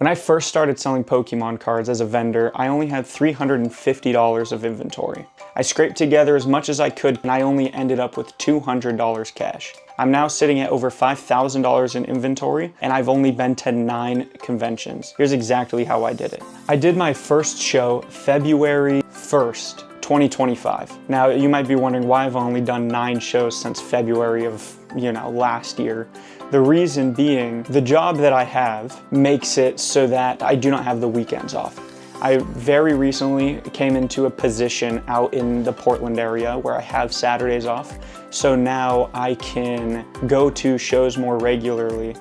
When I first started selling Pokemon cards as a vendor, I only had $350 of inventory. I scraped together as much as I could and I only ended up with $200 cash. I'm now sitting at over $5,000 in inventory and I've only been to 9 conventions. Here's exactly how I did it. I did my first show February 1st, 2025. Now you might be wondering why I've only done 9 shows since February of, last year. The reason being, the job that I have makes it so that I do not have the weekends off. I very recently came into a position out in the Portland area where I have Saturdays off. So now I can go to shows more regularly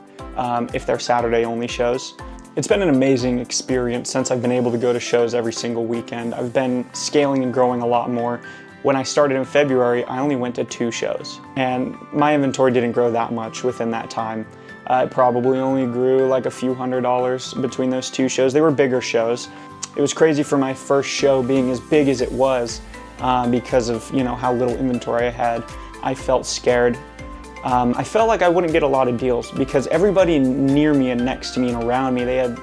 if they're Saturday only shows. It's been an amazing experience since I've been able to go to shows every single weekend. I've been scaling and growing a lot more. When I started in February, I only went to 2 shows, and my inventory didn't grow that much within that time. It probably only grew like a few $100s between those 2 shows. They were bigger shows. It was crazy for my first show being as big as it was because of how little inventory I had. I felt scared. I felt like I wouldn't get a lot of deals because everybody near me and next to me and around me, they had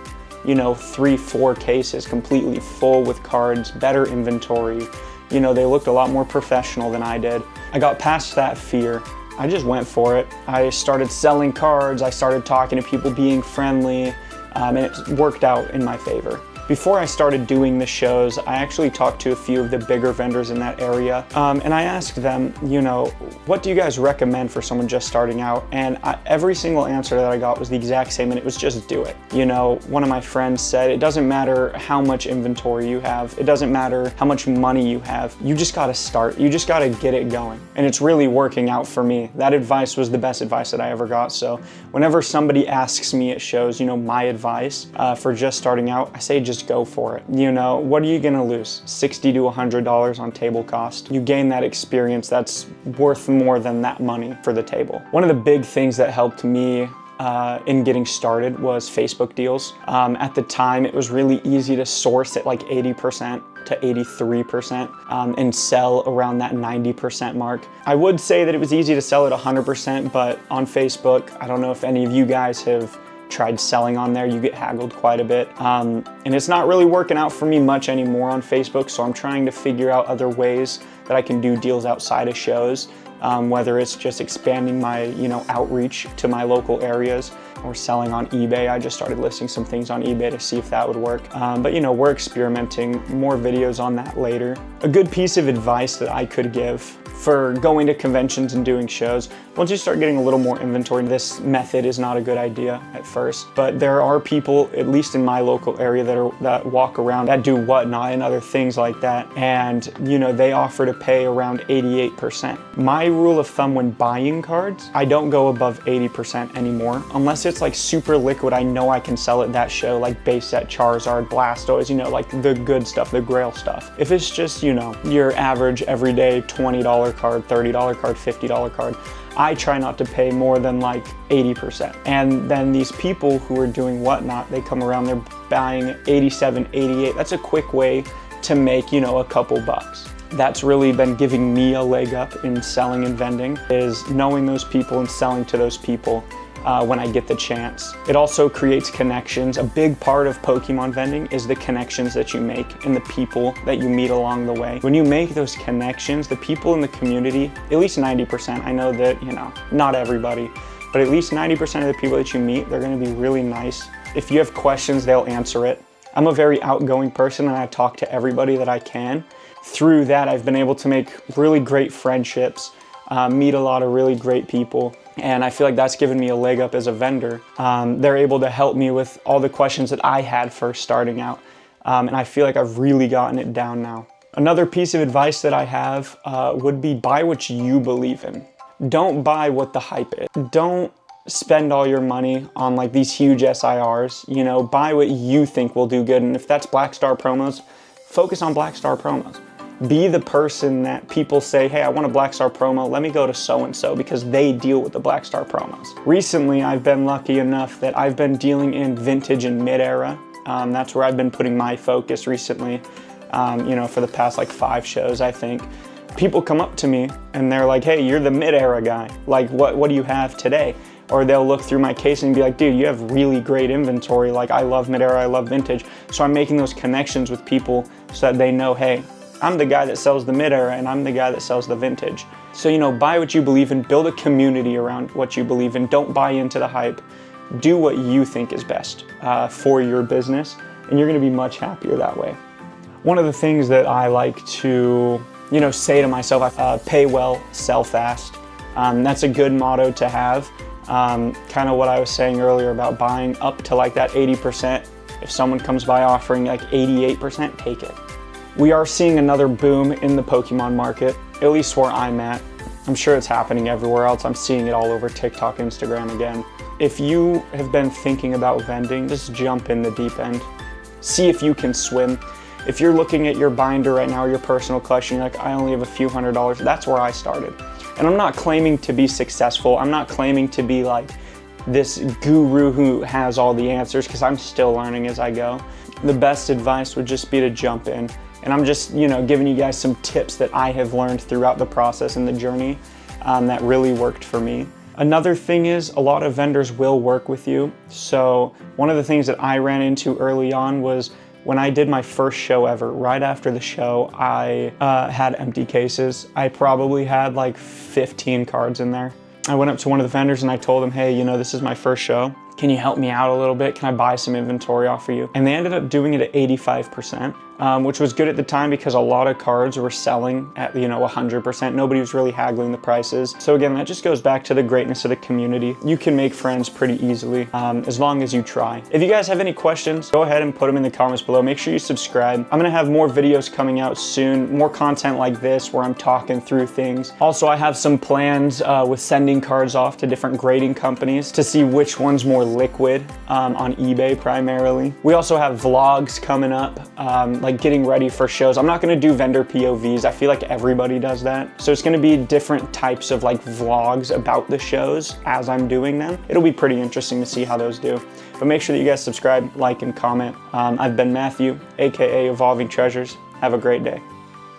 3-4 cases completely full with cards, better inventory. They looked a lot more professional than I did. I got past that fear. I just went for it. I started selling cards, I started talking to people, being friendly, and it worked out in my favor. Before I started doing the shows, I actually talked to a few of the bigger vendors in that area, and I asked them, what do you guys recommend for someone just starting out? And every single answer that I got was the exact same, and it was just do it. One of my friends said, it doesn't matter how much inventory you have, it doesn't matter how much money you have, you just gotta start, you just gotta get it going. And it's really working out for me. That advice was the best advice that I ever got, so whenever somebody asks me at shows, my advice for just starting out, I say just go for it. What are you gonna lose? $60 to $100 on table cost. You gain that experience that's worth more than that money for the table. One of the big things that helped me in getting started was Facebook deals. At the time, it was really easy to source at like 80% to 83% and sell around that 90% mark. I would say that it was easy to sell at 100%, but on Facebook, I don't know if any of you guys have tried selling on there, you get haggled quite a bit. And it's not really working out for me much anymore on Facebook, so I'm trying to figure out other ways that I can do deals outside of shows, whether it's just expanding my outreach to my local areas or selling on eBay. I just started listing some things on eBay to see if that would work. But we're experimenting, more videos on that later. A good piece of advice that I could give for going to conventions and doing shows, once you start getting a little more inventory, this method is not a good idea at first, but there are people, at least in my local area, that walk around, that do whatnot and other things like that, and they offer to pay around 88%. My rule of thumb when buying cards, I don't go above 80% anymore, unless it's like super liquid, I know I can sell at that show, like base set Charizard, Blastoise, like the good stuff, the grail stuff. If it's just, your average everyday $20 card, $30 card, $50 card, I try not to pay more than like 80%. And then these people who are doing whatnot, they come around, they're buying 87, 88. That's a quick way to make, a couple bucks. That's really been giving me a leg up in selling and vending, is knowing those people and selling to those people when I get the chance. It also creates connections. A big part of Pokemon vending is the connections that you make and the people that you meet along the way. When you make those connections, the people in the community, at least 90%, I know that, not everybody, but at least 90% of the people that you meet, they're gonna be really nice. If you have questions, they'll answer it. I'm a very outgoing person and I talk to everybody that I can. Through that, I've been able to make really great friendships, meet a lot of really great people. And I feel like that's given me a leg up as a vendor. They're able to help me with all the questions that I had first starting out. And I feel like I've really gotten it down now. Another piece of advice that I have would be buy what you believe in. Don't buy what the hype is. Don't spend all your money on like these huge SIRs. Buy what you think will do good. And if that's Black Star promos, focus on Black Star promos. Be the person that people say, hey, I want a Black Star promo, let me go to so-and-so because they deal with the Black Star promos. Recently, I've been lucky enough that I've been dealing in vintage and mid-era. That's where I've been putting my focus recently, for the past like 5 shows, I think. People come up to me and they're like, hey, you're the mid-era guy. Like, what do you have today? or they'll look through my case and be like, dude, you have really great inventory. Like, I love mid-era, I love vintage. So I'm making those connections with people so that they know, hey, I'm the guy that sells the mid-era and I'm the guy that sells the vintage. So, you know, buy what you believe in, build a community around what you believe in. Don't buy into the hype. Do what you think is best for your business, and you're gonna be much happier that way. One of the things that I like to, you know, say to myself, pay well, sell fast. That's a good motto to have. Kind of what I was saying earlier about buying up to like that 80%. If someone comes by offering like 88%, take it. We are seeing another boom in the Pokemon market, at least where I'm at. I'm sure it's happening everywhere else. I'm seeing it all over TikTok, Instagram again. If you have been thinking about vending, just jump in the deep end. See if you can swim. If you're looking at your binder right now, or your personal collection, you're like, I only have a few $100s, that's where I started. And I'm not claiming to be successful. I'm not claiming to be like this guru who has all the answers, because I'm still learning as I go. The best advice would just be to jump in. And I'm just, you know, giving you guys some tips that I have learned throughout the process and the journey that really worked for me. Another thing is, a lot of vendors will work with you. So one of the things that I ran into early on was when I did my first show ever. Right after the show, I had empty cases. I probably had like 15 cards in there. I went up to one of the vendors and I told them, hey, you know, this is my first show. Can you help me out a little bit? Can I buy some inventory off of you? And they ended up doing it at 85%, which was good at the time because a lot of cards were selling at, you know, 100%. Nobody was really haggling the prices. So again, that just goes back to the greatness of the community. You can make friends pretty easily as long as you try. If you guys have any questions, go ahead and put them in the comments below. Make sure you subscribe. I'm gonna have more videos coming out soon, more content like this where I'm talking through things. Also, I have some plans with sending cards off to different grading companies to see which one's more liquid on eBay primarily. We also have vlogs coming up, like getting ready for shows. I'm not gonna do vendor POVs. I feel like everybody does that. So it's gonna be different types of like vlogs about the shows as I'm doing them. It'll be pretty interesting to see how those do. But make sure that you guys subscribe, like, and comment. I've been Matthew, AKA Evolving Treasures. Have a great day.